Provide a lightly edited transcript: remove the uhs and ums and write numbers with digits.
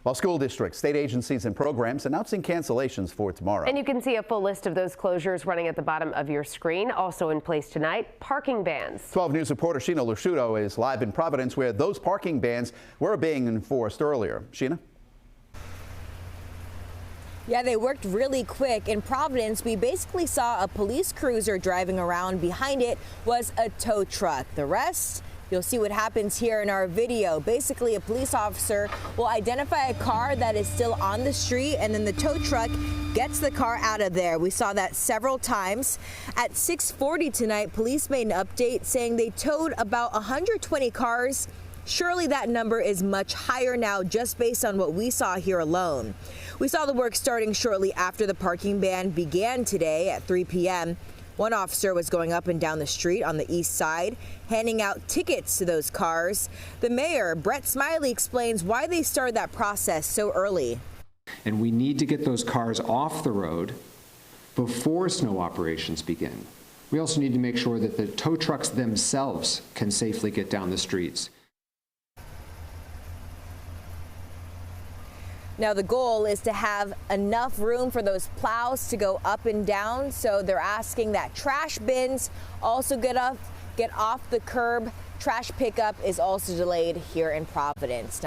While school districts, state agencies, and programs announcing cancellations for tomorrow. And you can see a full list of those closures running at the bottom of your screen. Also in place tonight, parking bans. 12 News reporter Sheena Lusciuto is live in Providence, where those parking bans were being enforced earlier. Sheena? Yeah, they worked really quick. In Providence, we basically saw a police cruiser driving around. Behind it was a tow truck. The rest, you'll see what happens here in our video. Basically, a police officer will identify a car that is still on the street, and then the tow truck gets the car out of there. We saw that several times. At 6:40 tonight, police made an update saying they towed about 120 cars. Surely that number is much higher now, just based on what we saw here alone. We saw the work starting shortly after the parking ban began today at 3 p.m. One officer was going up and down the street on the east side, handing out tickets to those cars. The mayor, Brett Smiley, explains why they started that process so early. And we need to get those cars off the road before snow operations begin. We also need to make sure that the tow trucks themselves can safely get down the streets. Now, the goal is to have enough room for those plows to go up and down, so they're asking that trash bins also get off the curb. Trash pickup is also delayed here in Providence.